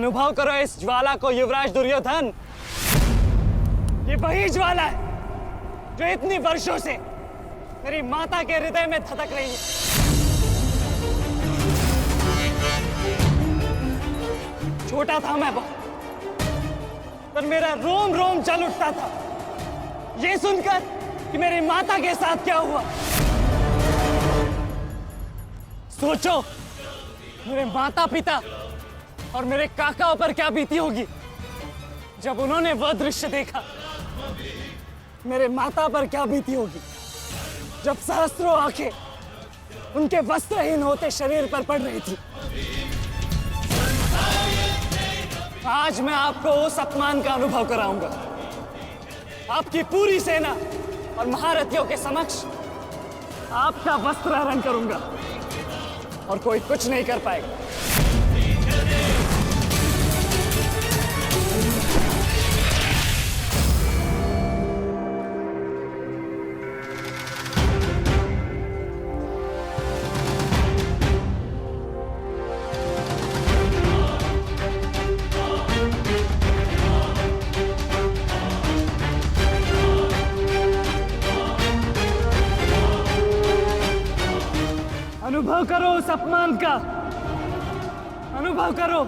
अनुभव करो इस ज्वाला को युवराज दुर्योधन। ये वही ज्वाला है जो इतनी वर्षों से मेरी माता के हृदय में धधक रही है। छोटा था मैं बहुत, पर मेरा रोम रोम जल उठता था ये सुनकर कि मेरी माता के साथ क्या हुआ। सोचो मेरे माता पिता और मेरे काकाओं पर क्या बीती होगी जब उन्होंने वह दृश्य देखा। मेरे माता पर क्या बीती होगी जब सहस्त्रों आंखें उनके वस्त्रहीन होते शरीर पर पड़ रही थी। आज मैं आपको उस अपमान का अनुभव कराऊंगा। आपकी पूरी सेना और महारथियों के समक्ष आपका वस्त्र हरण करूंगा और कोई कुछ नहीं कर पाएगा। अनुभव करो उस अपमान का, अनुभव करो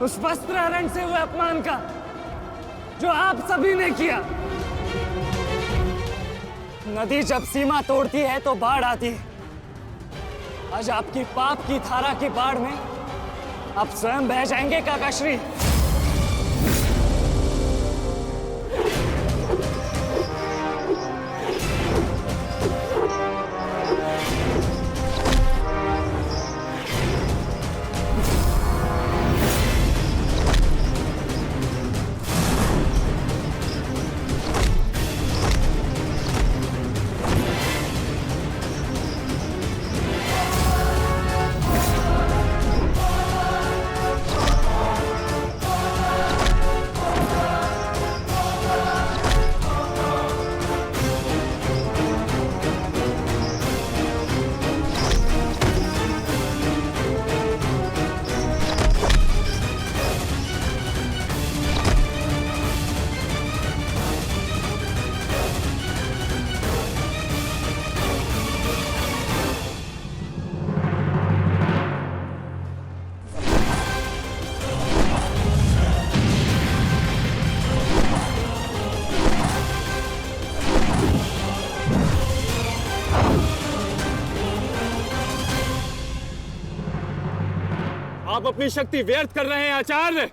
उस वस्त्र हरण से हुए अपमान का जो आप सभी ने किया। नदी जब सीमा तोड़ती है तो बाढ़ आती है। आज आपकी पाप की धारा की बाढ़ में आप स्वयं बह जाएंगे काकाश्री। आप अपनी शक्ति व्यर्थ कर रहे हैं आचार्य।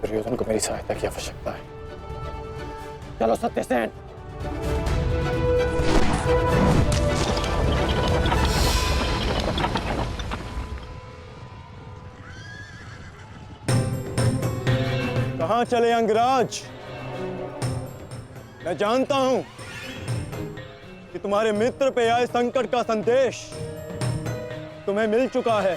दुर्योधन को मेरी सहायता की आवश्यकता है। चलो सत्यसेन। कहां चले अंगराज? मैं जानता हूं कि तुम्हारे मित्र पे आए संकट का संदेश तुम्हें मिल चुका है,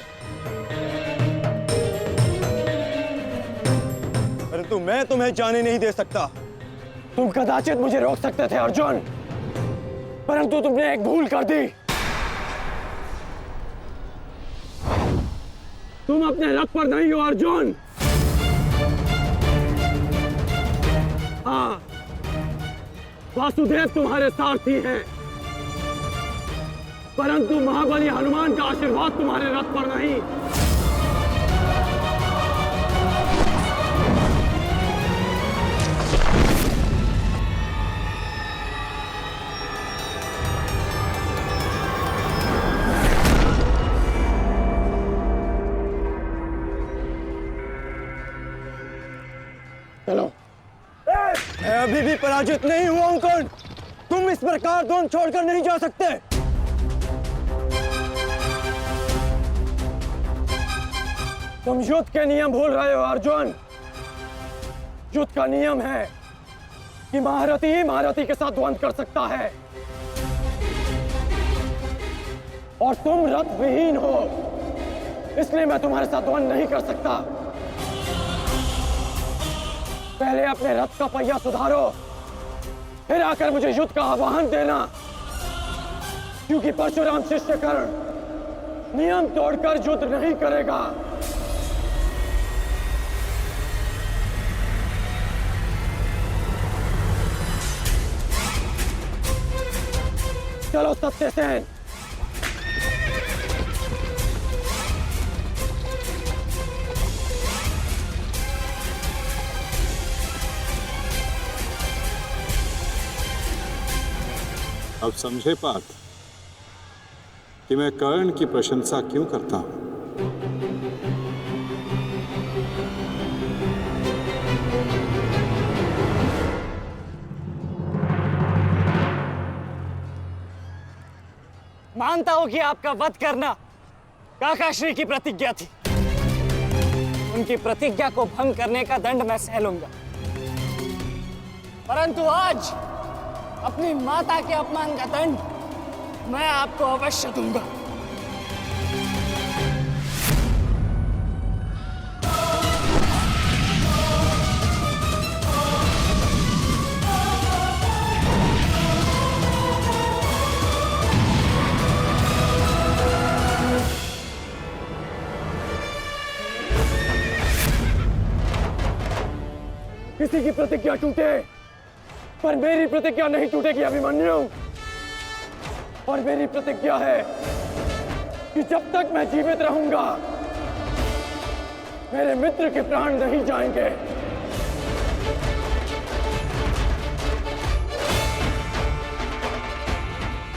परंतु मैं तुम्हें जाने नहीं दे सकता। तुम कदाचित मुझे रोक सकते थे अर्जुन, परंतु तुमने एक भूल कर दी। तुम अपने रथ पर नहीं हो अर्जुन। हाँ, वासुदेव तुम्हारे सारथी हैं, परंतु महाबली हनुमान का आशीर्वाद तुम्हारे रथ पर नहीं। चलो। मैं अभी भी पराजित नहीं हुआ हूं कर्ण। तुम इस प्रकार द्रोण छोड़कर नहीं जा सकते। तुम युद्ध के नियम भूल रहे हो अर्जुन। युद्ध का नियम है कि महारथी ही महारथी के साथ द्वंद्व कर सकता है, और तुम रथ विहीन हो, इसलिए मैं तुम्हारे साथ द्वंद्व नहीं कर सकता। पहले अपने रथ का पहिया सुधारो, फिर आकर मुझे युद्ध का आह्वान देना, क्योंकि परशुराम शिष्य कर्ण नियम तोड़कर युद्ध नहीं करेगा। चलो सत्यसेन। अब समझे पार्थ कि मैं कर्ण की प्रशंसा क्यों करता हूं। मानता हूं कि आपका वध करना काकाश्री की प्रतिज्ञा थी। उनकी प्रतिज्ञा को भंग करने का दंड मैं सह लूंगा, परंतु आज अपनी माता के अपमान का दंड मैं आपको अवश्य दूंगा। किसी की प्रतिज्ञा टूटे, पर मेरी प्रतिज्ञा नहीं टूटेगी अभिमन्यु। और मेरी प्रतिज्ञा है कि जब तक मैं जीवित रहूंगा, मेरे मित्र के प्राण नहीं जाएंगे।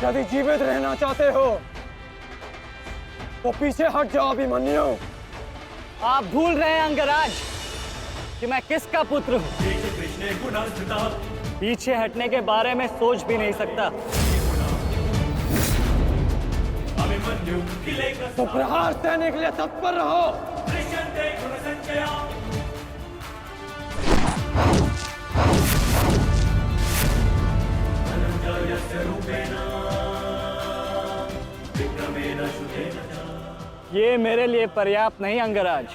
यदि जीवित रहना चाहते हो तो पीछे हट जाओ अभिमन्यु। आप भूल रहे हैं अंगराज कि मैं किसका पुत्र हूं। पीछे हटने के बारे में सोच भी नहीं सकता। तो प्रहार सहने के लिए तत्पर रहो। ये मेरे लिए पर्याप्त नहीं अंगराज।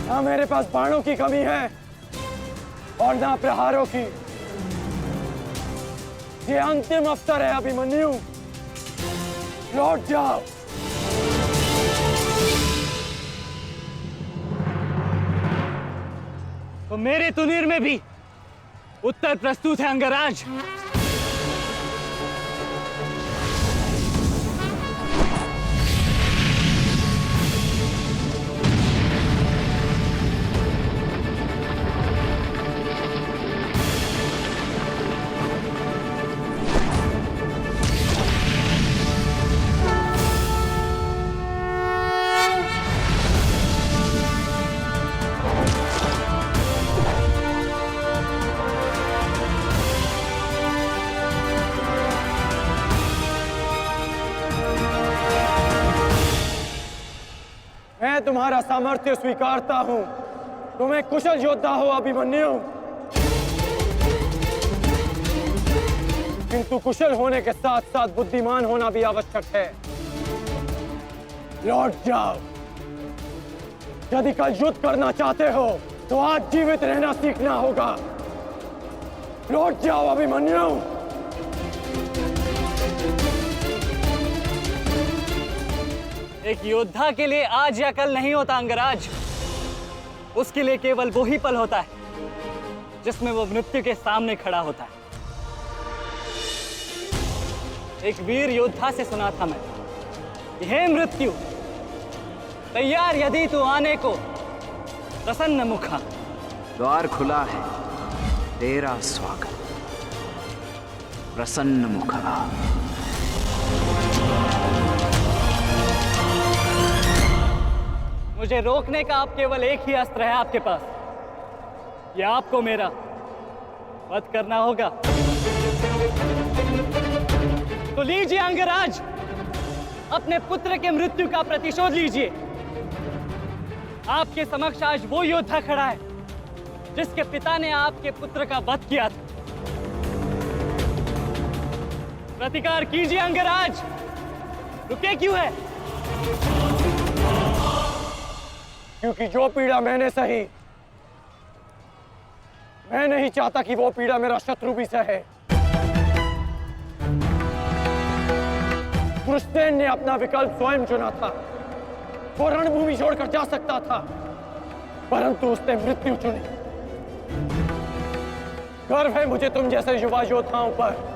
ना मेरे पास बाणों की कमी है और ना प्रहारों की। ये अंतिम अवसर है अभिमन्यु, लौट जाओ। तो मेरे तुनीर में भी उत्तर प्रस्तुत है अंगराज। मैं तुम्हारा सामर्थ्य स्वीकारता हूं। तुम्हें कुशल योद्धा हो अभिमन्यु, किंतु कुशल होने के साथ साथ बुद्धिमान होना भी आवश्यक है। लौट जाओ। यदि कल युद्ध करना चाहते हो तो आज जीवित रहना सीखना होगा। लौट जाओ अभिमन्यु। एक योद्धा के लिए आज या कल नहीं होता अंगराज। उसके लिए केवल वो ही पल होता है जिसमें वो मृत्यु के सामने खड़ा होता है। एक वीर योद्धा से सुना था मैं, हे मृत्यु, तैयार यदि तू आने को, प्रसन्न मुखा। द्वार खुला है, तेरा स्वागत। प्रसन्न मुखा। मुझे रोकने का अब केवल एक ही अस्त्र है आपके पास। यह आपको मेरा वध करना होगा। तो लीजिए अंगराज, अपने पुत्र के मृत्यु का प्रतिशोध लीजिए। आपके समक्ष आज वो योद्धा खड़ा है जिसके पिता ने आपके पुत्र का वध किया था। प्रतिकार कीजिए अंगराज, रुके क्यों है? क्योंकि जो पीड़ा मैंने सही, मैं नहीं चाहता कि वो पीड़ा मेरा शत्रु भी सहे। कृष्ण ने अपना विकल्प स्वयं चुना था। वो रणभूमि छोड़कर जा सकता था, परंतु उसने मृत्यु चुनी। गर्व है मुझे तुम जैसे युवा योद्धाओं पर,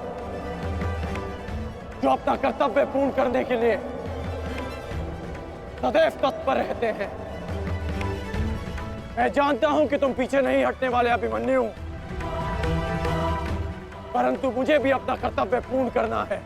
जो अपना कर्तव्य पूर्ण करने के लिए सदैव तत्पर रहते हैं। मैं जानता हूं कि तुम पीछे नहीं हटने वाले अभिमन्यु, परंतु मुझे भी अपना कर्तव्य पूर्ण करना है।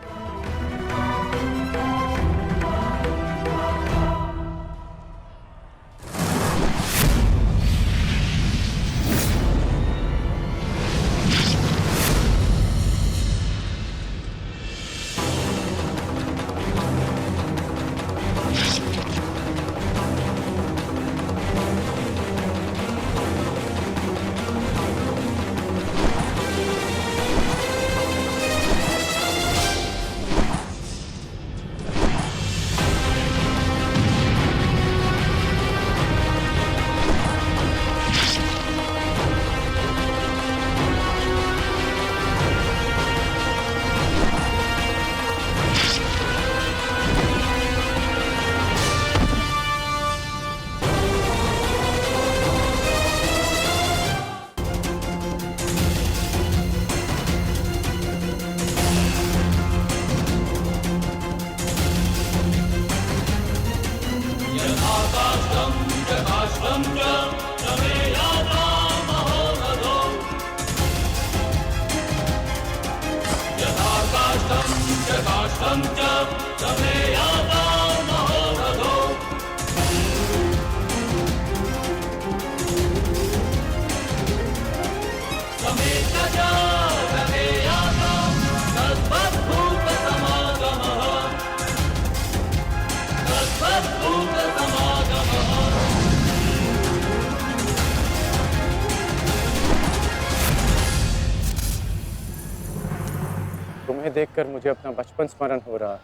तुम्हें देखकर मुझे अपना बचपन स्मरण हो रहा है।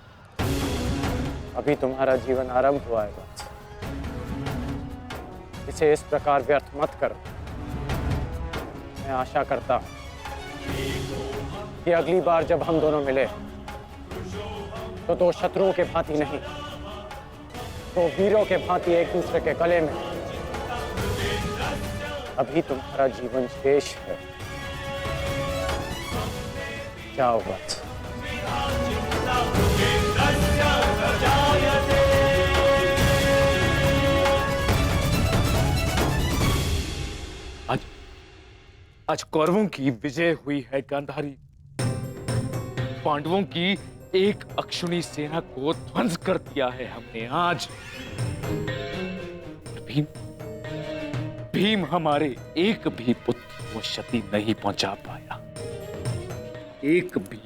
अभी तुम्हारा जीवन आरंभ हुआ है वत्स। इसे इस प्रकार व्यर्थ मत करो। मैं आशा करता हूं कि अगली बार जब हम दोनों मिले तो दो शत्रुओं के भांति नहीं, तो वीरों के भांति एक दूसरे के गले में। अभी तुम्हारा जीवन शेष है। जाओ वत्स। आज कौरवों की विजय हुई है गांधारी। पांडवों की एक अक्षुणी सेना को ध्वंस कर दिया है हमने आज। भीम हमारे एक भी पुत्र को क्षति नहीं पहुंचा पाया, एक भी।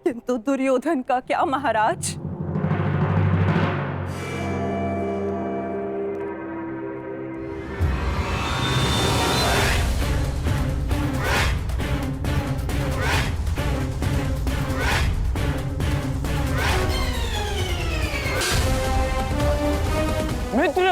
किंतु दुर्योधन का क्या महाराज? मित्र,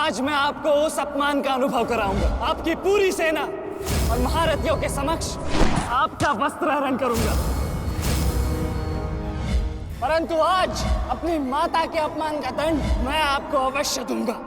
आज मैं आपको उस अपमान का अनुभव कराऊंगा। आपकी पूरी सेना और महारथियों के समक्ष आपका वस्त्रहरण करूंगा। परंतु आज अपनी माता के अपमान का दंड मैं आपको अवश्य दूंगा।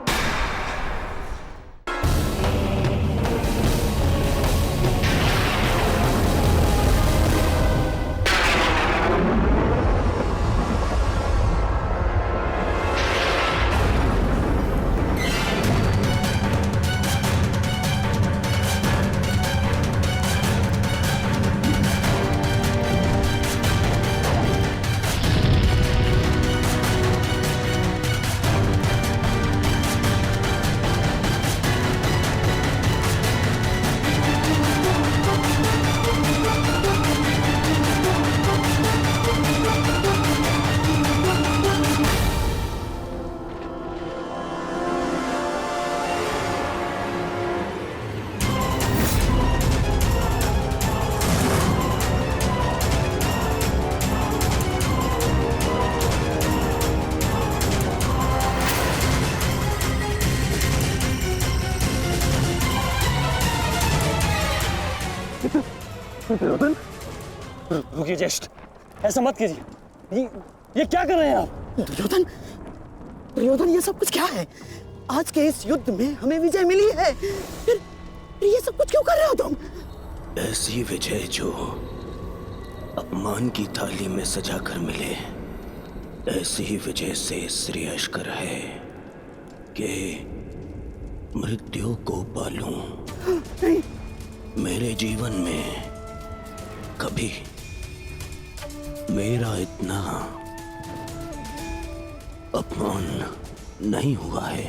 दुर्योधन, रुकिए ज्येष्ठ, ऐसा मत कीजिए। ये क्या कर रहे हैं आप? दुर्योधन, दुर्योधन, ये सब कुछ क्या है? आज के इस युद्ध में हमें विजय मिली है, फिर ये सब कुछ क्यों कर रहे हो तुम? ऐसी विजय जो अपमान की थाली में सजा कर मिले, ऐसी ही विजय से श्रेयस्कर है कि मृत्यु को पालूं। नहीं। मेरे जीवन में कभी मेरा इतना अपमान नहीं हुआ है।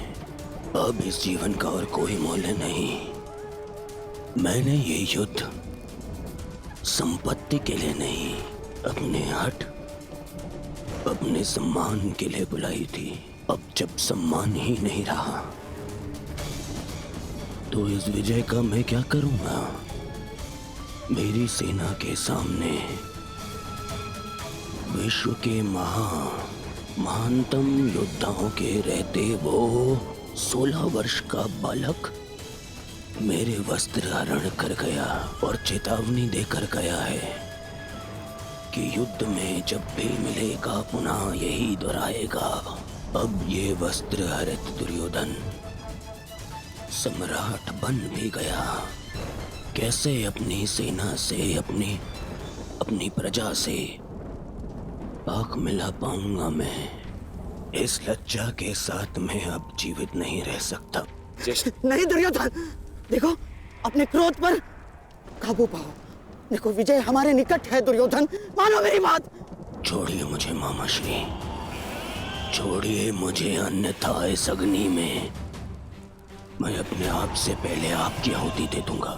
अब इस जीवन का और कोई मूल्य नहीं। मैंने ये युद्ध संपत्ति के लिए नहीं, अपने हट, अपने सम्मान के लिए बुलाई थी। अब जब सम्मान ही नहीं रहा तो इस विजय का मैं क्या करूंगा? मेरी सेना के सामने विश्व के महानतम योद्धाओं के रहते वो 16 वर्ष का बालक मेरे वस्त्र हरण कर गया और चेतावनी देकर गया है कि युद्ध में जब भी मिलेगा पुनः यही दोहराएगा। अब ये वस्त्र हरित दुर्योधन सम्राट बन भी गया। कैसे अपनी सेना से, अपनी प्रजा से आंख मिला पाऊंगा मैं? इस लज्जा के साथ मैं अब जीवित नहीं रह सकता। नहीं दुर्योधन, देखो अपने क्रोध पर काबू पाओ। देखो विजय हमारे निकट है दुर्योधन, मानो मेरी बात। छोड़िए मुझे मामाश्री, छोड़िए मुझे, अन्यथा इस अग्नि में मैं अपने आप से पहले आपकी आहुति दे दूंगा।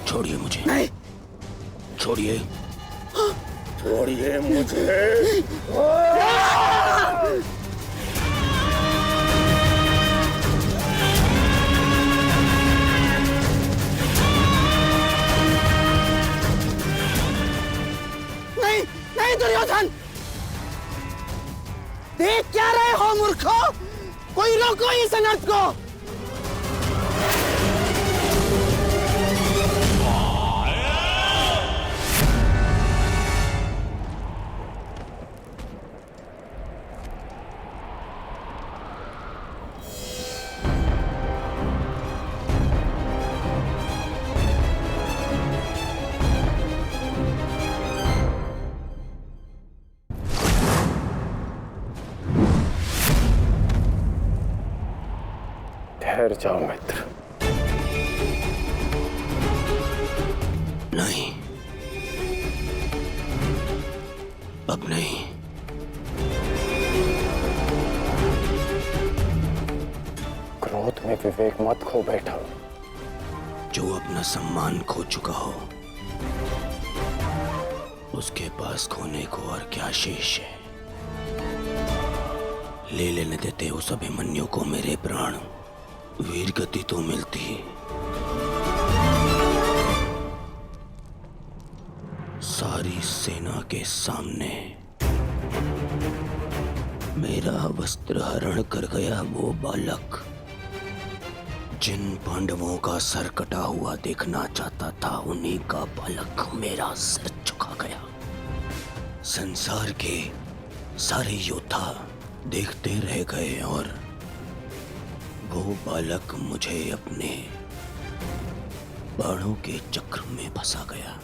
छोड़िए मुझे। नहीं। छोड़िए, छोड़िए मुझे। नहीं, नहीं दुर्योधन, देख क्या रहे हो मूर्खों? कोई रोको इस अनर्थ को। ठहर जाओ मित्र। नहीं, अब नहीं। क्रोध में विवेक मत खो बैठा। जो अपना सम्मान खो चुका हो उसके पास खोने को और क्या शेष है? ले लेने देते उस अभिमन्यु को मेरे प्राण, वीर गति तो मिलती। सारी सेना के सामने मेरा वस्त्र हरण कर गया वो बालक जिन पांडवों का सर कटा हुआ देखना चाहता था, उन्हीं का बालक मेरा सिर झुका गया। संसार के सारे योद्धा देखते रह गए और वो बालक मुझे अपने बाणों के चक्र में फंसा गया।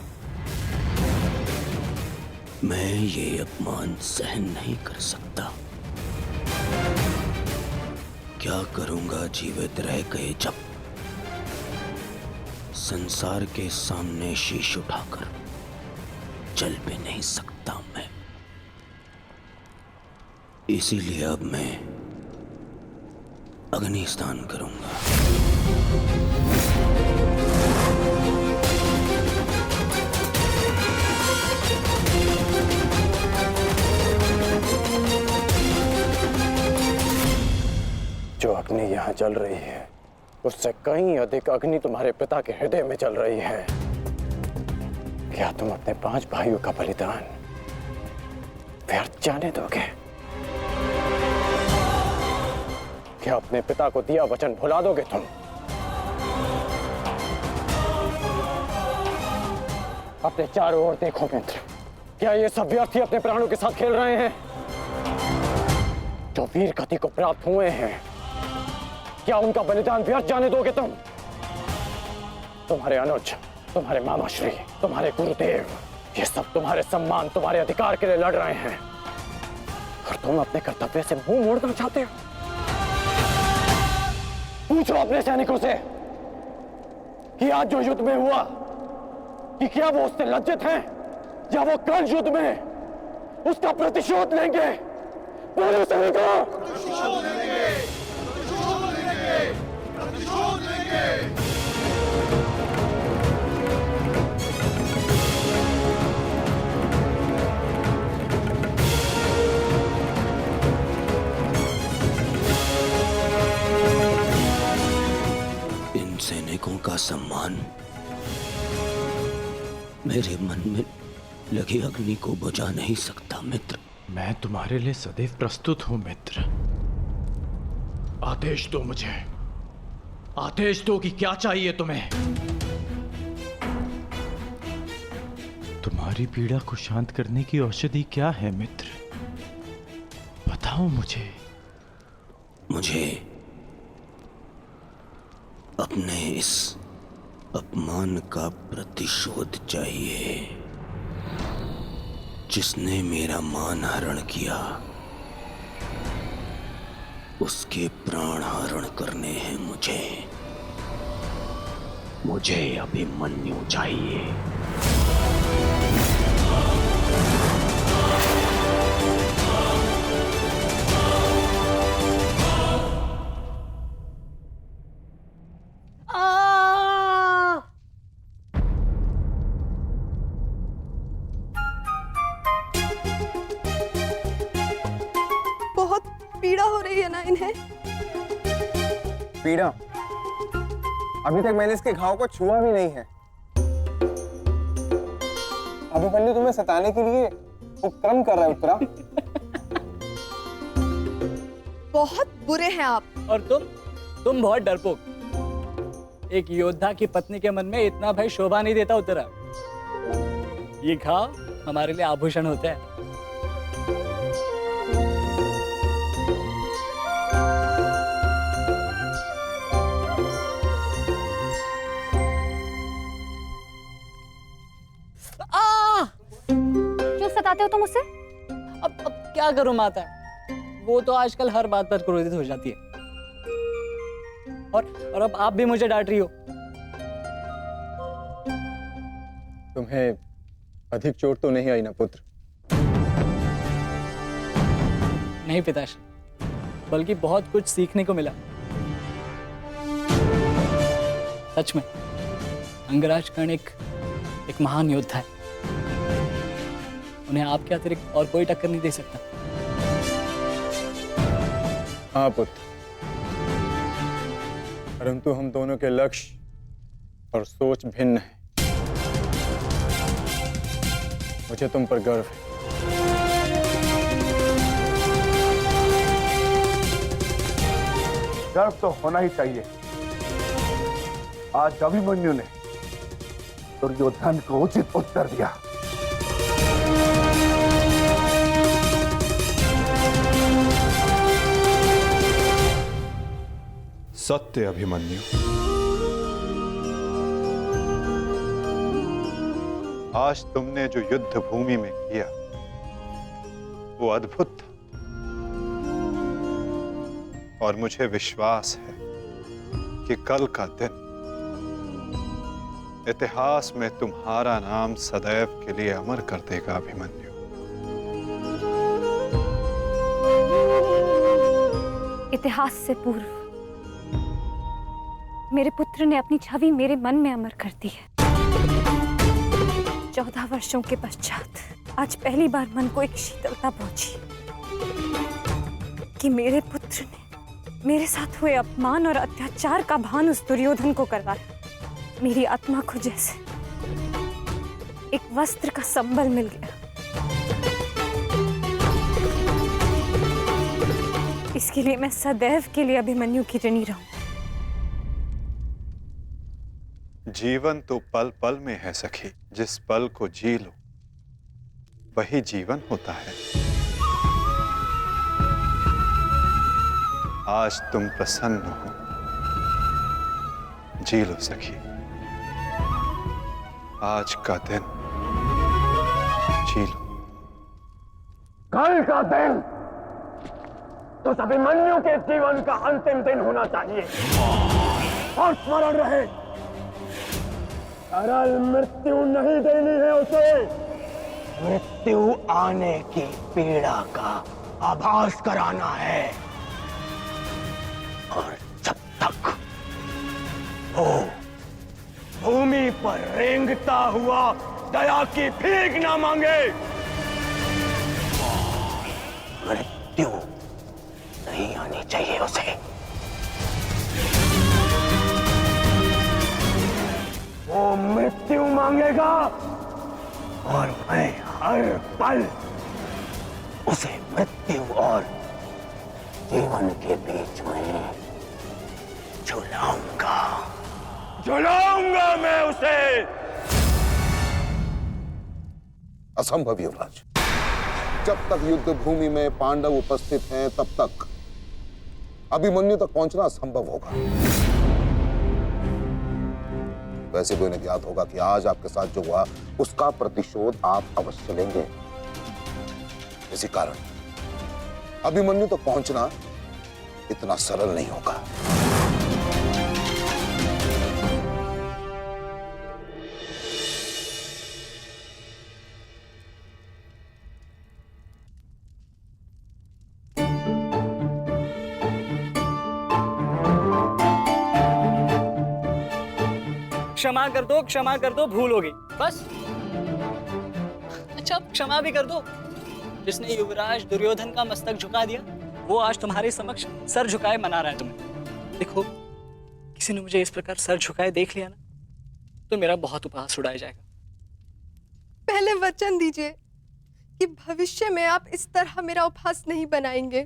मैं ये अपमान सहन नहीं कर सकता। क्या करूंगा जीवित रह गए जब संसार के सामने शीश उठाकर चल भी नहीं सकता मैं। इसीलिए अब मैं अग्नि स्नान करूंगा। जो अग्नि यहाँ जल रही है उससे कहीं अधिक अग्नि तुम्हारे पिता के हृदय में जल रही है। क्या तुम अपने 5 भाइयों का बलिदान व्यर्थ जाने दोगे? क्या अपने पिता को दिया वचन भुला दोगे तुम? अपने चारों ओर देखो मित्र, क्या ये सब व्यर्थी अपने प्राणों के साथ खेल रहे हैं? जो वीर गति को प्राप्त हुए हैं, क्या उनका बलिदान व्यर्थ जाने दोगे तुम? तुम्हारे अनुज, तुम्हारे मामाश्री, तुम्हारे गुरुदेव, ये सब तुम्हारे सम्मान, तुम्हारे अधिकार के लिए लड़ रहे हैं और तुम अपने कर्तव्य से मुंह मोड़ना चाहते हो। पूछो अपने सैनिकों से कि आज जो युद्ध में हुआ कि क्या वो उससे लज्जित हैं या वो कल युद्ध में उसका प्रतिशोध लेंगे? बोलो सैनिकों! प्रतिशोध लेंगे! प्रतिशोध लेंगे! प्रतिशोध लेंगे! इन सैनिकों का सम्मान मेरे मन में लगी अग्नि को बुझा नहीं सकता मित्र। मैं तुम्हारे लिए सदैव प्रस्तुत हूं मित्र। आदेश दो मुझे, आदेश दो कि क्या चाहिए तुम्हें। तुम्हारी पीड़ा को शांत करने की औषधि क्या है मित्र? बताओ मुझे। मुझे अपने इस अपमान का प्रतिशोध चाहिए। जिसने मेरा मान हरण किया उसके प्राण हरण करने हैं मुझे। मुझे अभिमन्यु चाहिए। पीड़ा हो रही है ना इन्हें? पीड़ा? अभी तक मैंने इसके घाव को छुआ भी नहीं है। अभिमन्यु तुम्हें सताने के लिए उपक्रम कर रहा है उत्तरा। बहुत बुरे हैं आप। और तुम बहुत डरपोक। एक योद्धा की पत्नी के मन में इतना भय शोभा नहीं देता उत्तरा। ये घाव हमारे लिए आभूषण होता है। क्यों सताते हो तुम उससे? अब क्या करूं माता, वो तो आजकल हर बात पर क्रोधित हो जाती है। और अब आप भी मुझे डांट रही हो। तुम्हें अधिक चोट तो नहीं आई ना पुत्र? नहीं पिताश्री, बल्कि बहुत कुछ सीखने को मिला। सच में अंगराज कर्ण एक महान योद्धा है। उन्हें आपके अतिरिक्त और कोई टक्कर नहीं दे सकता। हाँ पुत्र, परंतु हम दोनों के लक्ष्य और सोच भिन्न है। मुझे तुम पर गर्व है। गर्व तो होना ही चाहिए। आज अभिमन्यु ने दुर्योधन को उचित उत्तर दिया। सत्य अभिमन्यु, आज तुमने जो युद्ध भूमि में किया वो अद्भुत था, और मुझे विश्वास है कि कल का दिन इतिहास में तुम्हारा नाम सदैव के लिए अमर कर देगा अभिमन्यु। इतिहास से पूर्व मेरे पुत्र ने अपनी छवि मेरे मन में अमर कर दी है। 14 वर्षों के पश्चात आज पहली बार मन को एक शीतलता पहुंची कि मेरे पुत्र ने मेरे साथ हुए अपमान और अत्याचार का भान उस दुर्योधन को करवाया। मेरी आत्मा को जैसे एक वस्त्र का संबल मिल गया। इसके लिए मैं सदैव के लिए अभिमन्यु की ऋणी रहूं। जीवन तो पल पल में है सखी, जिस पल को जी लो वही जीवन होता है। आज तुम प्रसन्न हो, जी लो सखी, आज का दिन जी लो। कल का दिन तो अभिमन्यु के जीवन का अंतिम दिन होना चाहिए, और स्मरण रहे, सरल मृत्यु नहीं देनी है उसे। मृत्यु आने की पीड़ा का आभास कराना है, और जब तक वो भूमि पर रेंगता हुआ दया की भीख ना मांगे, मृत्यु नहीं आनी चाहिए उसे। वो मृत्यु मांगेगा और मैं हर पल उसे मृत्यु और जीवन के बीच में झुलाऊंगा मैं उसे। असंभव युवराज, जब तक युद्ध भूमि में पांडव उपस्थित हैं तब तक अभिमन्यु तक पहुंचना असंभव होगा। वैसे भी उन्हें ज्ञात होगा कि आज आपके साथ जो हुआ उसका प्रतिशोध आप अवश्य लेंगे। इसी कारण अभिमन्यु तक पहुंचना इतना सरल नहीं होगा। क्षमा कर दो, भूल हो गई बस। अच्छा, क्षमा भी कर दो। जिसने युवराज दुर्योधन का मस्तक झुका दिया वो आज तुम्हारे समक्ष सर झुकाए मना रहा है तुम्हें। देखो, किसी ने मुझे इस प्रकार सर झुकाए देख लिया ना तो मेरा बहुत उपहास उड़ाया जाएगा। पहले वचन दीजिए कि भविष्य में आप इस तरह मेरा उपहास नहीं बनाएंगे।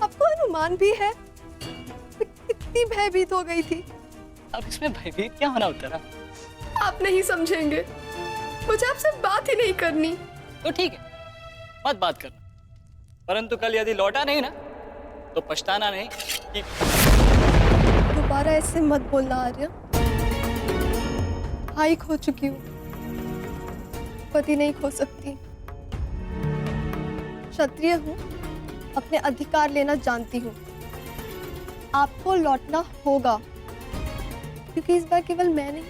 आपको अनुमान भी है मैं कितनी भयभीत हो गई थी। अब इसमें भयभीत क्या होना उत्तरा? आप नहीं समझेंगे, मुझे आपसे बात ही नहीं करनी। तो ठीक है, मत बात करना, परंतु कल यदि लौटा नहीं ना तो पछताना नहीं कि दोबारा ऐसे मत बोलना आर्य। भाई खो चुकी हूँ, पति नहीं खो सकती। क्षत्रिय हूँ, अपने अधिकार लेना जानती हूँ। आपको लौटना होगा, क्योंकि इस बार केवल मैं नहीं,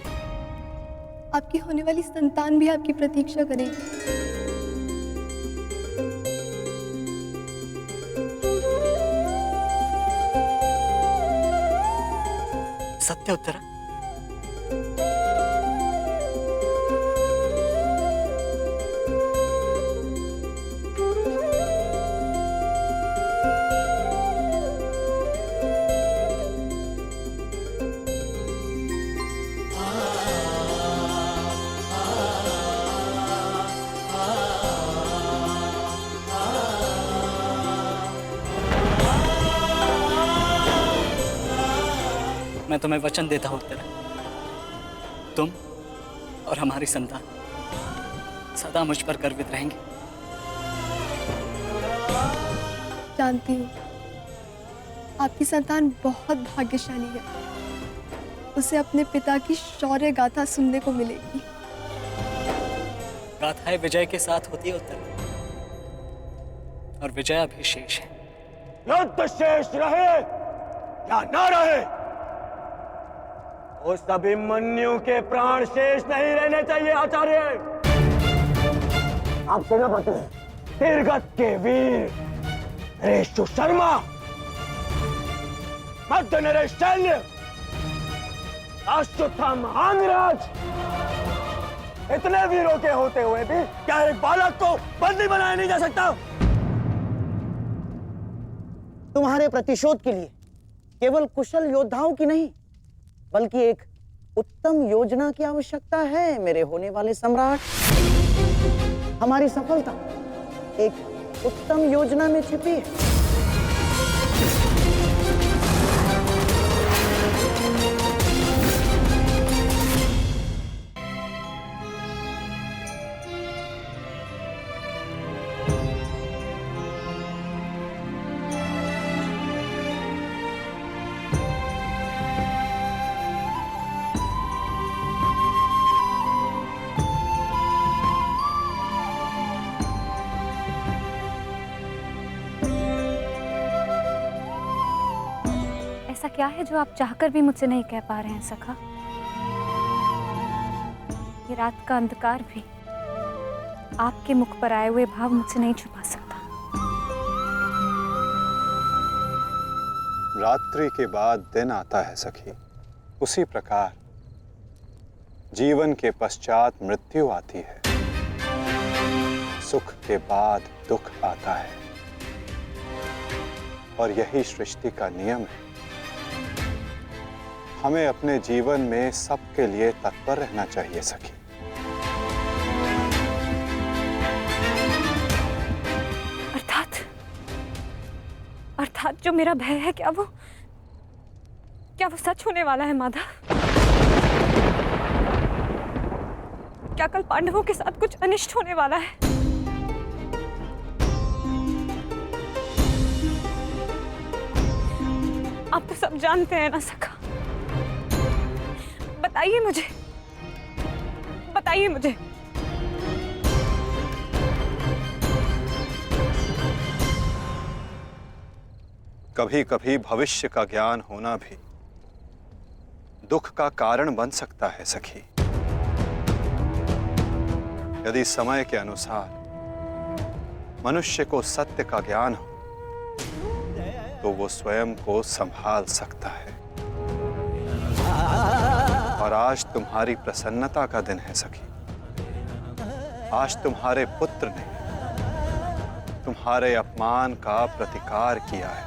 आपकी होने वाली संतान भी आपकी प्रतीक्षा करेगी। सत्य उत्तरा? मैं तुम्हें वचन देता हूं उत्तरा, तुम और हमारी संतान सदा मुझ पर गर्वित रहेंगे। जानती हूँ आपकी संतान बहुत भाग्यशाली है, उसे अपने पिता की शौर्य गाथा सुनने को मिलेगी। गाथाएं विजय के साथ होती है उत्तर, और विजय अभी शेष है। युद्ध शेष रहे या न रहे, उस अभिमन्यु के प्राण शेष नहीं रहने चाहिए आचार्य। आप सेनापति तीरगत के वीर नरेश शर्मा, मध्य नरेश शैल्य, अश्वत्थाम महाराज, इतने वीरों के होते हुए भी क्या एक बालक को बंदी बनाया नहीं जा सकता? तुम्हारे प्रतिशोध के लिए केवल कुशल योद्धाओं की नहीं, बल्कि एक उत्तम योजना की आवश्यकता है मेरे होने वाले सम्राट। हमारी सफलता एक उत्तम योजना में छिपी है। ऐसा क्या है जो आप चाहकर भी मुझसे नहीं कह पा रहे हैं सखा? ये रात का अंधकार भी आपके मुख पर आए हुए भाव मुझसे नहीं छुपा सकता। रात्रि के बाद दिन आता है सखी, उसी प्रकार जीवन के पश्चात मृत्यु आती है। सुख के बाद दुख आता है, और यही सृष्टि का नियम है। हमें अपने जीवन में सबके लिए तत्पर रहना चाहिए सखी। अर्थात जो मेरा भय है, क्या वो सच होने वाला है माधव? क्या कल पांडवों के साथ कुछ अनिष्ट होने वाला है? आप तो सब जानते हैं ना सखा। बताइए मुझे, बताइए मुझे। कभी कभी भविष्य का ज्ञान होना भी दुख का कारण बन सकता है सखी। यदि समय के अनुसार मनुष्य को सत्य का ज्ञान हो तो वो स्वयं को संभाल सकता है। और आज तुम्हारी प्रसन्नता का दिन है सखी। आज तुम्हारे पुत्र ने तुम्हारे अपमान का प्रतिकार किया है।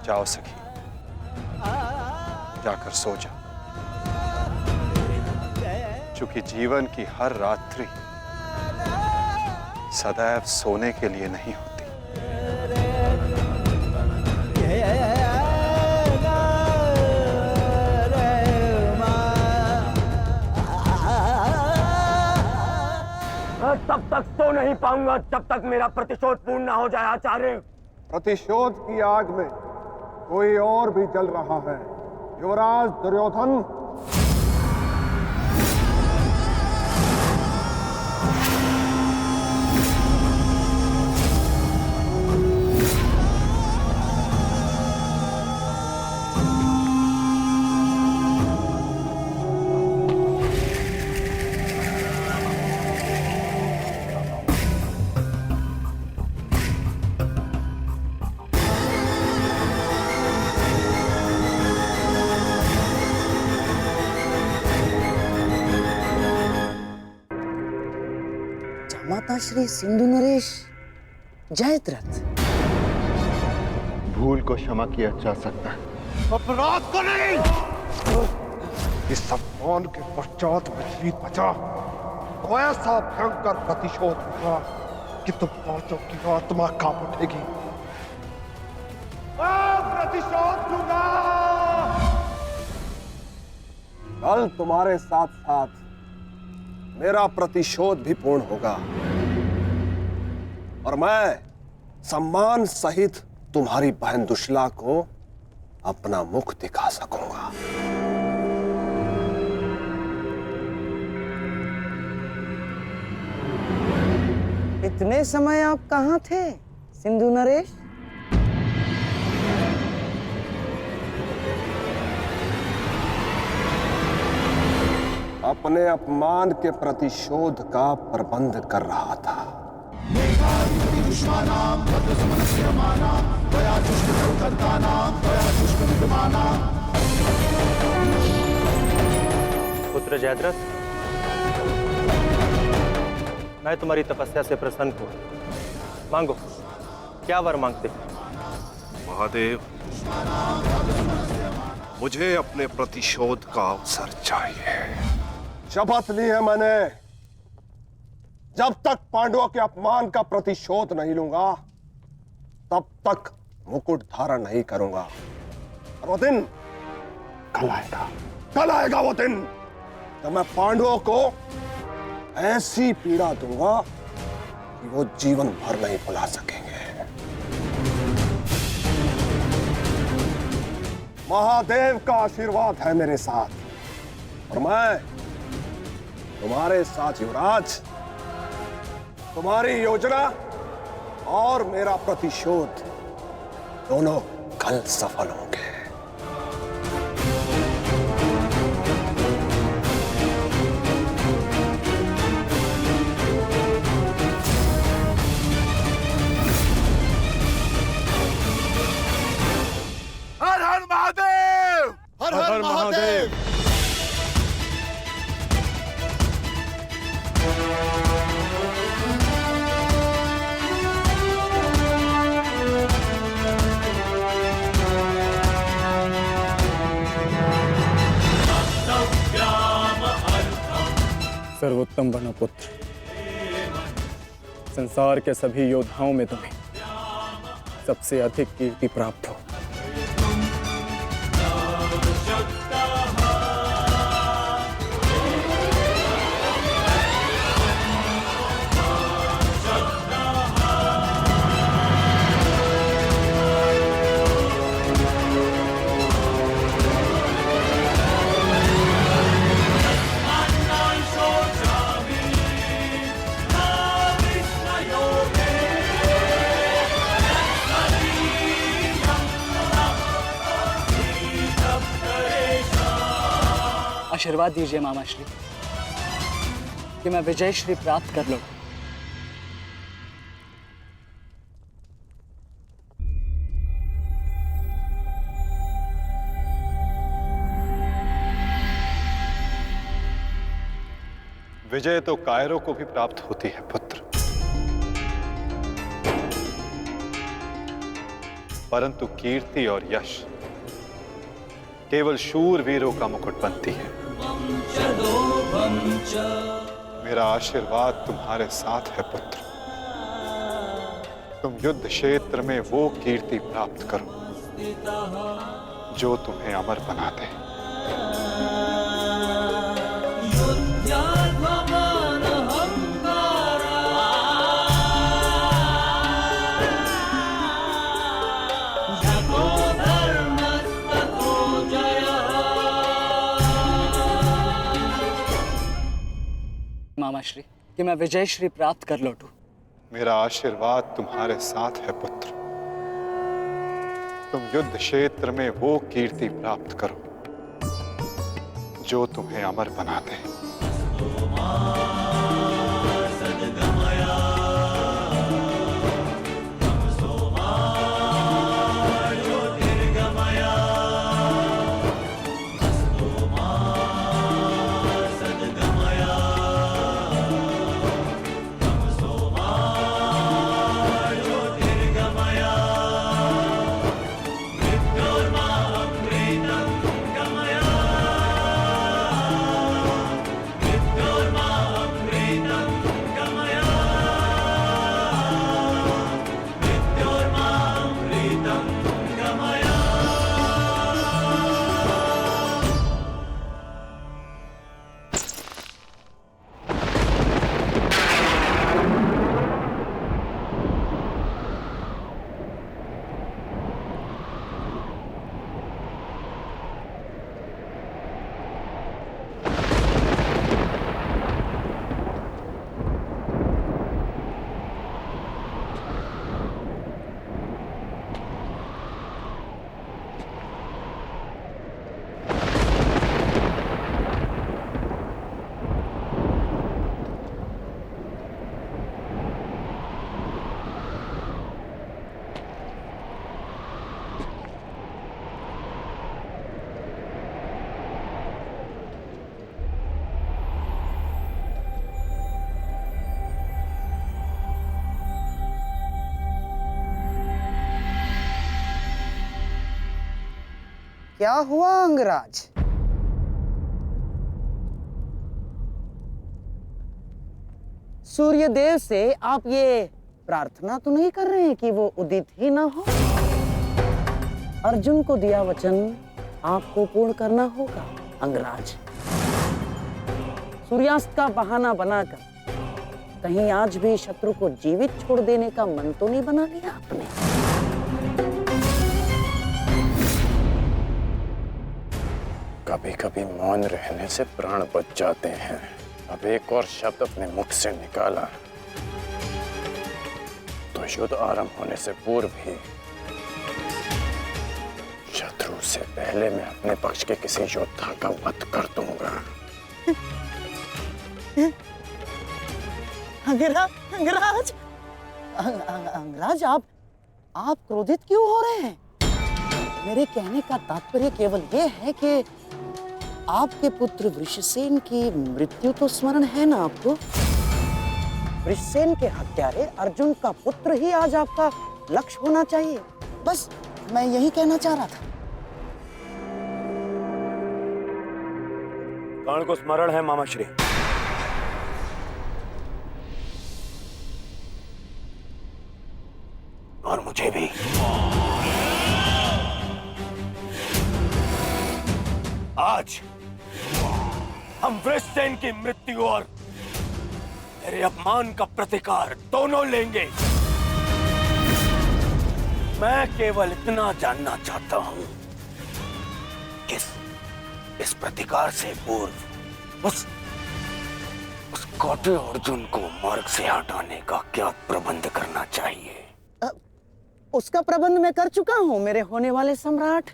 जाओ सखी, जाकर सो जाओ, क्योंकि जीवन की हर रात्रि सदैव सोने के लिए नहीं होती। तब तक सो नहीं पाऊंगा जब तक मेरा प्रतिशोध पूर्ण न हो जाए आचार्य। प्रतिशोध की आग में कोई और भी जल रहा है। युवराज दुर्योधन, माता श्री सिंधु नरेश जयद्रथ। भूल को क्षमा किया जा सकता है, अपराध को नहीं। इस अपमान के पश्चात में जीत बचा तो ऐसा भयंकर प्रतिशोध होगा कि तुम पांचों की आत्मा कांप उठेगी। प्रतिशोध लूंगा। कल तुम्हारे साथ साथ मेरा प्रतिशोध भी पूर्ण होगा और मैं सम्मान सहित तुम्हारी बहन दुशला को अपना मुख दिखा सकूंगा। इतने समय आप कहाँ थे सिंधु नरेश? अपने अपमान के प्रतिशोध का प्रबंध कर रहा था। पुत्र जयद्रथ, मैं तुम्हारी तपस्या से प्रसन्न हूं। मांगो, क्या वर मांगते हो? महादेव, मुझे अपने प्रतिशोध का अवसर चाहिए। शपथ ली है मैंने, जब तक पांडवों के अपमान का प्रतिशोध नहीं लूंगा तब तक मुकुट धारण नहीं करूंगा। और वो दिन कल आएगा वो दिन जब मैं पांडवों को ऐसी पीड़ा दूंगा कि वो जीवन भर नहीं भुला सकेंगे। महादेव का आशीर्वाद है मेरे साथ और मैं तुम्हारे साथ युवराज, तुम्हारी योजना और मेरा प्रतिशोध दोनों कल सफल होंगे। हर हर महादेव, हर हर महादेव। सर्वोत्तम वनपुत्र, संसार के सभी योद्धाओं में तुम्हें सबसे अधिक कीर्ति प्राप्त हो। आशीर्वाद दीजिए मामाश्री कि मैं विजय श्री प्राप्त कर लूं। विजय तो कायरों को भी प्राप्त होती है पुत्र, परंतु कीर्ति और यश केवल शूरवीरों का मुकुट बनती है। मेरा आशीर्वाद तुम्हारे साथ है पुत्र। तुम युद्ध क्षेत्र में वो कीर्ति प्राप्त करो जो तुम्हें अमर बना दे। मामाश्री कि मैं विजय श्री प्राप्त कर लौटूं। मेरा आशीर्वाद तुम्हारे साथ है पुत्र। तुम युद्ध क्षेत्र में वो कीर्ति प्राप्त करो जो तुम्हें अमर बना दे। क्या हुआ अंगराज? सूर्यदेव से आप ये प्रार्थना तो नहीं कर रहे हैं कि वो उदित ही ना हो? अर्जुन को दिया वचन आपको पूर्ण करना होगा अंगराज। सूर्यास्त का बहाना बनाकर कहीं आज भी शत्रु को जीवित छोड़ देने का मन तो नहीं बना लिया आपने? कभी कभी मौन रहने से प्राण बच जाते हैं। अब एक और शब्द अपने मुख से निकाला तो युद्ध आरंभ होने से पूर्व ही शत्रु से पहले मैं अपने पक्ष के किसी योद्धा का वध कर दूंगा। अंगराज, अंगराज, आप क्रोधित क्यों हो रहे हैं? मेरे कहने का तात्पर्य केवल यह है कि आपके पुत्र वृषसेन की मृत्यु तो स्मरण है ना आपको? वृषसेन के हत्यारे अर्जुन का पुत्र ही आज आपका लक्ष्य होना चाहिए। बस मैं यही कहना चाह रहा था। कर्ण को स्मरण है मामा श्री। और मुझे भी। आज हम वृषसेन की मृत्यु और तेरे अपमान का प्रतिकार दोनों लेंगे। मैं केवल इतना जानना चाहता हूं कि इस प्रतिकार से पूर्व उस कौटे अर्जुन को मार्ग से हटाने का क्या प्रबंध करना चाहिए? उसका प्रबंध मैं कर चुका हूं मेरे होने वाले सम्राट।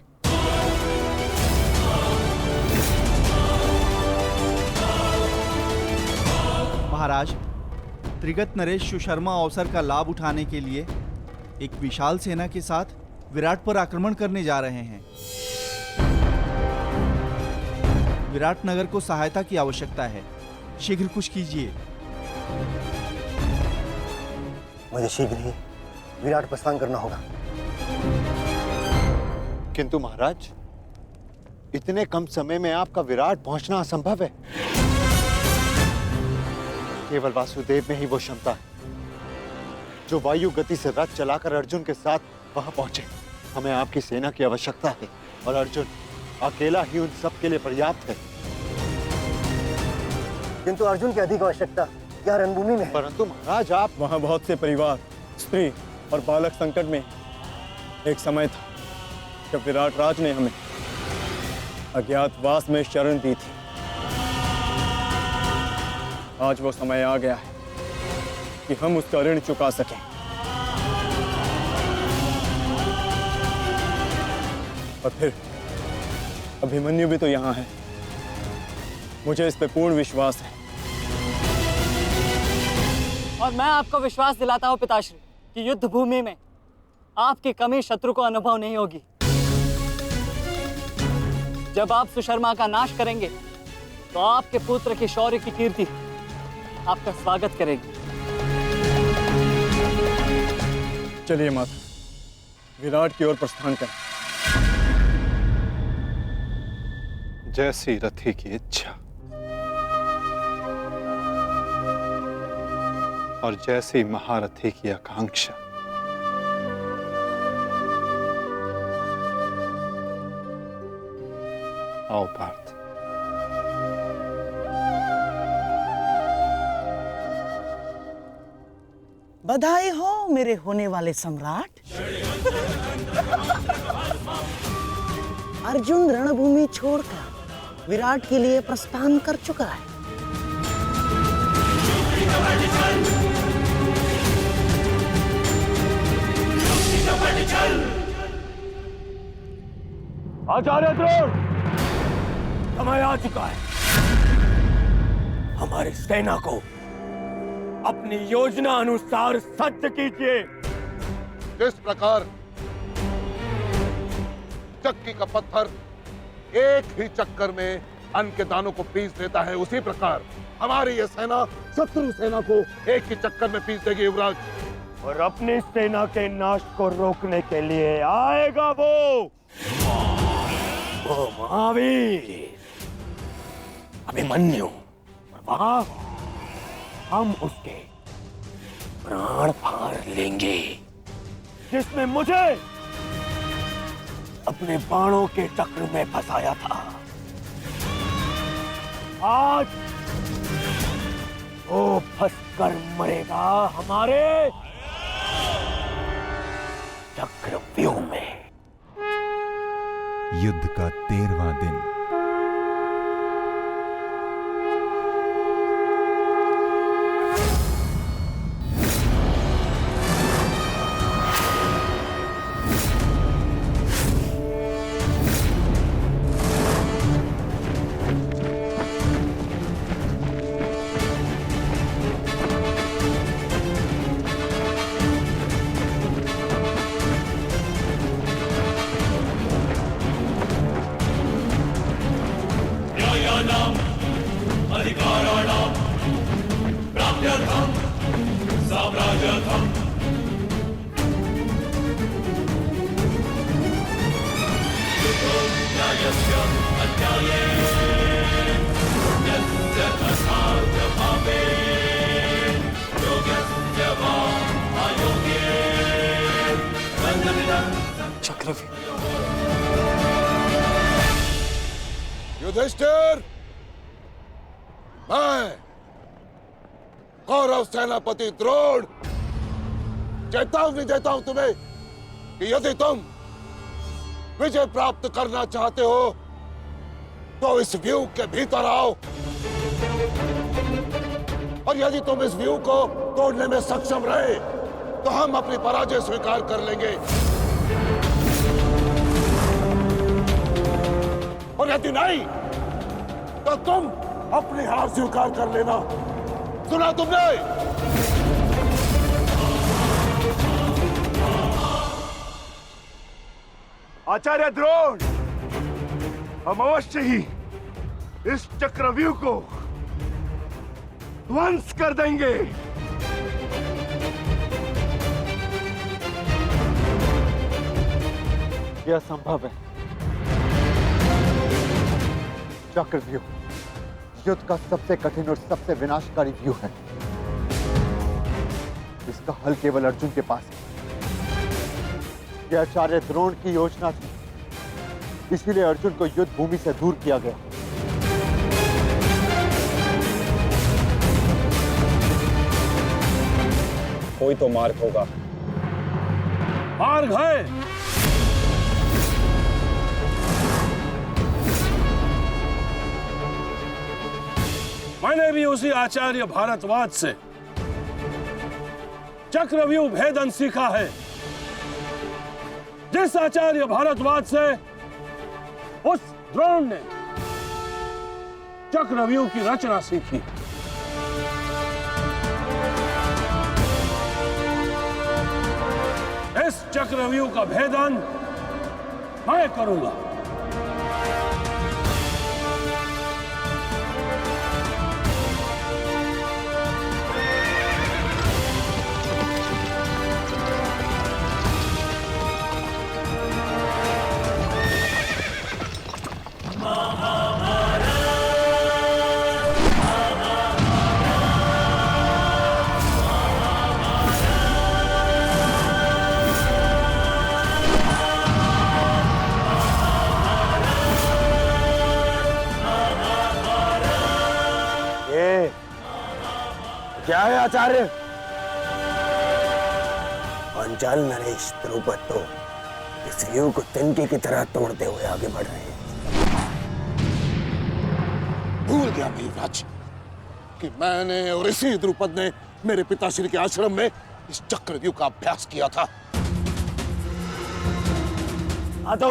महाराज, त्रिगत नरेश सुशर्मा अवसर का लाभ उठाने के लिए एक विशाल सेना के साथ विराट पर आक्रमण करने जा रहे हैं। विराट नगर को सहायता की आवश्यकता है। शीघ्र कुछ कीजिए। मुझे शीघ्र ही विराट प्रस्थान करना होगा। किंतु महाराज, इतने कम समय में आपका विराट पहुंचना असंभव है। केवल वासुदेव में ही वो क्षमता है जो वायु गति से रथ चलाकर अर्जुन के साथ वहां पहुंचे। हमें आपकी सेना की आवश्यकता है और अर्जुन अकेला ही उन सब के लिए पर्याप्त है। किंतु अर्जुन की अधिक आवश्यकता यह रणभूमि में है। परंतु महाराज, आप वहां बहुत से परिवार, स्त्री और बालक संकट में। एक समय था जब विराट राज ने हमें अज्ञातवास में शरण दी थी। आज वो समय आ गया है कि हम उसका ऋण चुका सकें। और फिर अभिमन्यु भी तो यहाँ है। मुझे इस पे पूर्ण विश्वास है। और मैं आपको विश्वास दिलाता हूँ पिताश्री कि युद्ध भूमि में आपकी कमी शत्रु को अनुभव नहीं होगी। जब आप सुशर्मा का नाश करेंगे तो आपके पुत्र की शौर्य की कीर्ति आपका स्वागत करेगी। चलिए माता, विराट की ओर प्रस्थान करें। जैसी रथी की इच्छा और जैसी महारथी की आकांक्षा। आओ पार्थ। बधाई हो मेरे होने वाले सम्राट। अर्जुन रणभूमि छोड़कर विराट के लिए प्रस्थान कर चुका है। आचार्य द्रोण, समय आ चुका है। हमारी सेना को अपनी योजना अनुसार सज्ज कीजिए। किस प्रकार चक्की का पत्थर एक ही चक्कर में अन्न के दानों को पीस देता है, उसी प्रकार हमारी यह सेना शत्रु सेना को एक ही चक्कर में पीस देगी युवराज। और अपनी सेना के नाश को रोकने के लिए आएगा वो ओ महावीर, अभिमन्यु, और वहां हम उसके प्राण फाड़ लेंगे, जिसने मुझे अपने बाणों के चक्र में फंसाया था। आज वो फंसकर मरेगा हमारे चक्रव्यूह में। युद्ध का 13वां दिन। युधिष्ठिर, मैं कौरव सेनापति द्रोण चेतावनी देता हूं तुम्हें कि यदि तुम विजय प्राप्त करना चाहते हो तो इस व्यूह के भीतर आओ, और यदि तुम इस व्यूह को तोड़ने में सक्षम रहे तो हम अपनी पराजय स्वीकार कर लेंगे, और यदि नहीं तो तुम अपनी हार स्वीकार कर लेना। सुना तुमने? आचार्य द्रोण, हम अवश्य ही इस चक्रव्यूह को ध्वंस कर देंगे। यह संभव है। चक्रव्यूह युद्ध का सबसे कठिन और सबसे विनाशकारी व्यूह है। इसका हल केवल अर्जुन के पास है। यह आचार्य द्रोण की योजना थी, इसीलिए अर्जुन को युद्ध भूमि से दूर किया गया। कोई तो मार्ग होगा। मार्ग है। मैंने भी उसी आचार्य भारद्वाज से चक्रव्यूह भेदन सीखा है। जिस आचार्य भारद्वाज से उस द्रोण ने चक्रव्यूह की रचना सीखी। इस चक्रव्यूह का भेदन मैं करूंगा। क्या है आचार्य? पांचाल नरेश द्रुपद तो इस व्यूह को तिनके की तरह तोड़ते हुए आगे बढ़ रहे हैं। भूल गया मेघराज कि मैंने और इसी द्रुपद ने मेरे पिताश्री के आश्रम में इस चक्रव्यूह का अभ्यास किया था। तो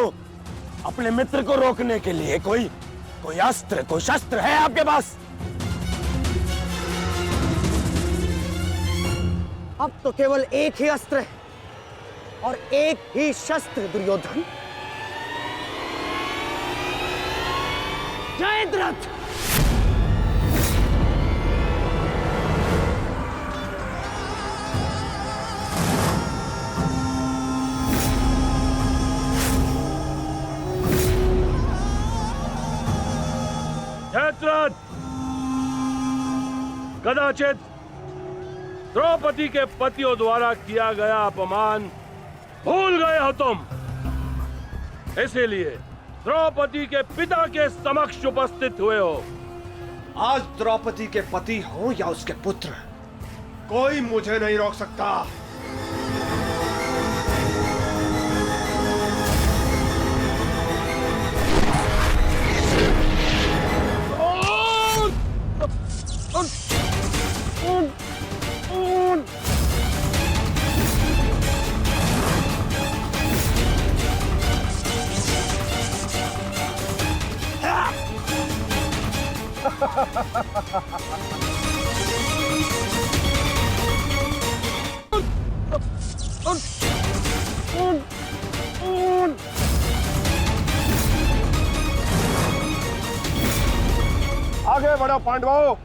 अपने मित्र को रोकने के लिए कोई अस्त्र, कोई शस्त्र है आपके पास? अब तो केवल एक ही अस्त्र है और एक ही शस्त्र दुर्योधन। जयद्रथ! कदाचित द्रौपदी के पतियों द्वारा किया गया अपमान भूल गए हो तुम। इसीलिए द्रौपदी के पिता के समक्ष उपस्थित हुए हो। आज द्रौपदी के पति हो या उसके पुत्र, कोई मुझे नहीं रोक सकता। आगे बढ़ो पांडवों,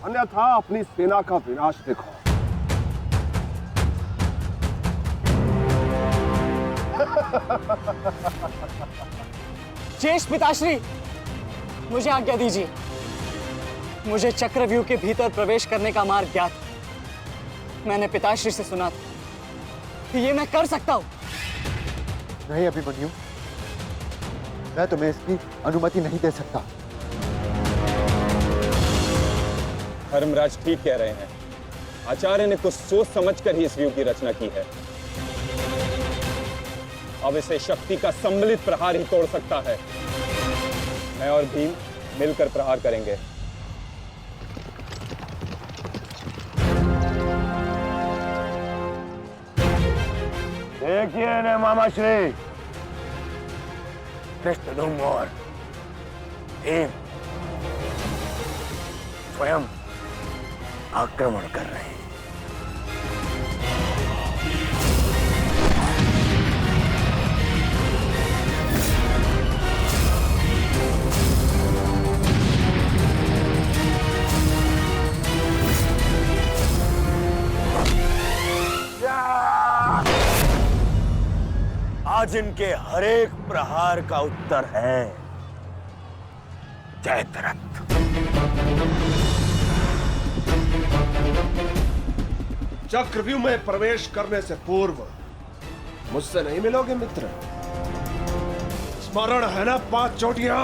अन्यथा अपनी सेना का विनाश देखो। ज्येष्ठ पिताश्री, मुझे आज्ञा दीजिए। मुझे चक्रव्यूह के भीतर प्रवेश करने का मार्ग ज्ञात। मैंने पिताश्री से सुना था कि ये मैं कर सकता हूं। नहीं अभिमन्यु, मैं तुम्हें इसकी अनुमति नहीं दे सकता। धर्मराज ठीक कह रहे हैं। आचार्य ने कुछ सोच समझकर ही इस व्यूह की रचना की है। अब इसे शक्ति का सम्मिलित प्रहार ही तोड़ सकता है। मैं और भीम मिलकर प्रहार करेंगे। देखिए ने मामाश्री, कृष्ण और भीम स्वयं आक्रमण कर रहे हैं। आज इनके हरेक प्रहार का उत्तर है जयद्रथ। चक्रव्यूह में प्रवेश करने से पूर्व मुझसे नहीं मिलोगे मित्र? स्मरण है ना 5 चोटियां?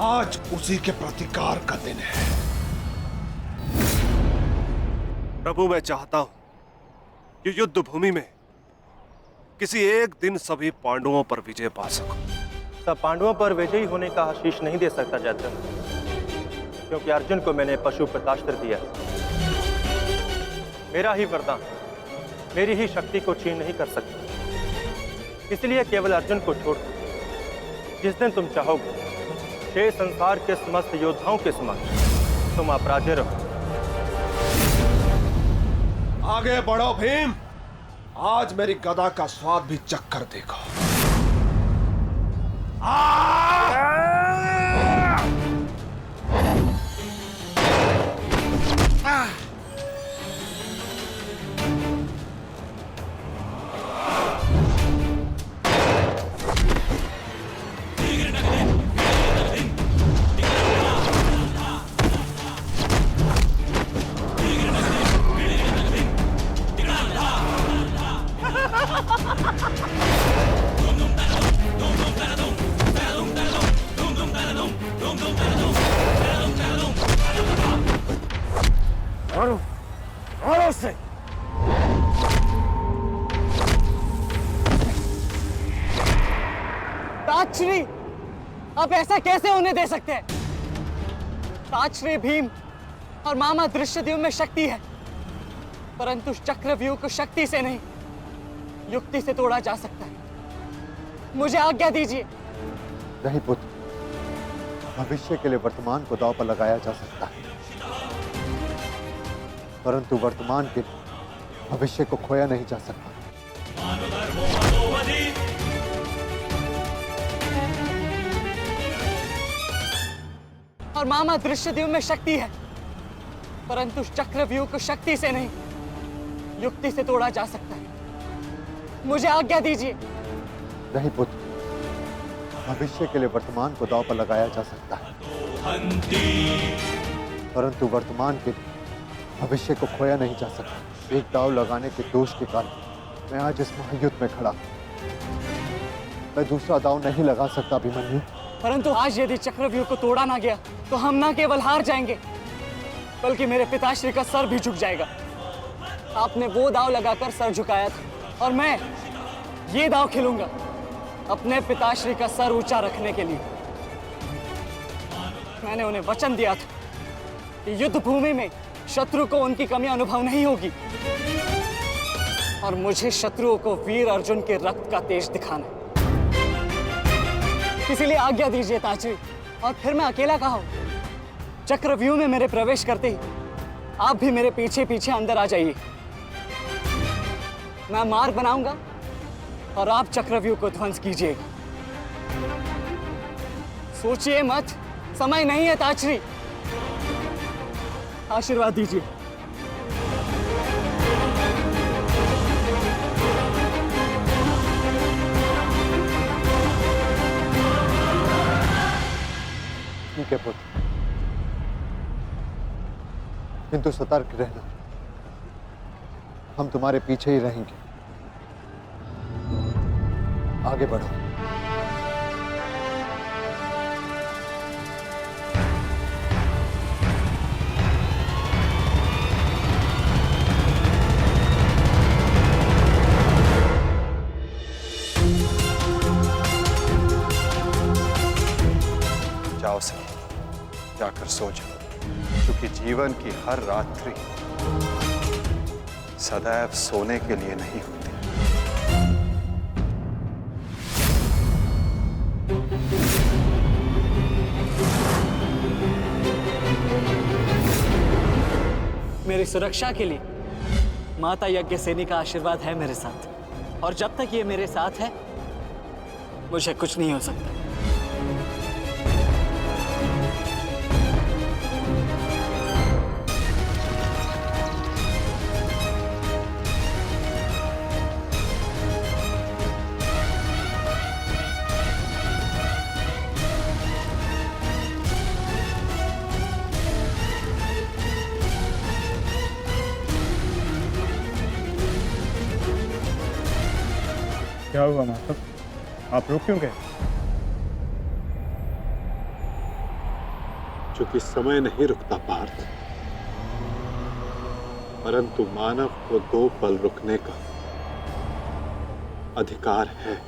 आज उसी के प्रतिकार का दिन है। प्रभु, मैं चाहता हूं कि युद्ध भूमि में किसी एक दिन सभी पांडवों पर विजय पा सकूं। सब पांडवों पर विजयी होने का आशीष नहीं दे सकता जयद्रथ, क्योंकि अर्जुन को मैंने पशुपतास्त्र दिया। मेरा ही वरदान मेरी ही शक्ति को छीन नहीं कर सकता। इसलिए केवल अर्जुन को छोड़ जिस दिन तुम चाहोगे शेष संसार के समस्त योद्धाओं के समक्ष तुम अपराजय रहो। आगे बढ़ो भीम, आज मेरी गदा का स्वाद भी चक्कर देखो। मारो से। ताजश्री, आप ऐसा कैसे होने दे सकते हैं? ताजश्री भीम और मामा दृश्यद्युम्न में शक्ति है, परंतु चक्रव्यूह को शक्ति से नहीं युक्ति से तोड़ा जा सकता है। मुझे आज्ञा दीजिए। नहीं पुत्र, भविष्य के लिए वर्तमान को दांव पर लगाया जा सकता है, परंतु वर्तमान के भविष्य को खोया नहीं जा सकता। और मामा दृश्यद्युम्न में शक्ति है, परंतु चक्रव्यूह को शक्ति से नहीं युक्ति से तोड़ा जा सकता है। मुझे आज्ञा दीजिए। नहीं पुत्र, भविष्य के लिए वर्तमान को दांव पर लगाया जा सकता है, परंतु वर्तमान के लिए भविष्य को खोया नहीं जा सकता। एक दाव लगाने के दोष के कारण मैं आज इस महायुद्ध में खड़ा हूं। मैं दूसरा दाव नहीं लगा सकता अभिमन्यु। परंतु आज यदि चक्रव्यूह को तोड़ा ना गया तो हम ना केवल हार जाएंगे बल्कि मेरे पिताश्री का सर भी झुक जाएगा। आपने वो दाव लगाकर सर झुकाया था और मैं ये दाव खेलूंगा अपने पिताश्री का सर ऊंचा रखने के लिए। मैंने उन्हें वचन दिया था कि युद्ध भूमि में शत्रु को उनकी कमी अनुभव नहीं होगी और मुझे शत्रुओं को वीर अर्जुन के रक्त का तेज दिखाना है। इसीलिए आज्ञा दीजिए ताची, और फिर मैं अकेला कहा हूं। चक्रव्यूह में मेरे प्रवेश करते ही आप भी मेरे पीछे पीछे अंदर आ जाइए। मैं मार्ग बनाऊंगा और आप चक्रव्यूह को ध्वंस कीजिएगा। सोचिए मत, समय नहीं है ताचरी। आशीर्वाद दीजिए। ठीक है पुत्र, किंतु सतर्क रहना। हम तुम्हारे पीछे ही रहेंगे। आगे बढ़ो। जाओ सर, जाकर सो जाओ, क्योंकि जीवन की हर रात्रि सदैव सोने के लिए नहीं होती। मेरी सुरक्षा के लिए माता यज्ञसेनी का आशीर्वाद है मेरे साथ, और जब तक ये मेरे साथ है मुझे कुछ नहीं हो सकता। क्या हुआ माधव, आप रुक क्यों गए? चूंकि समय नहीं रुकता पार्थ, परंतु मानव को 2 पल रुकने का अधिकार है।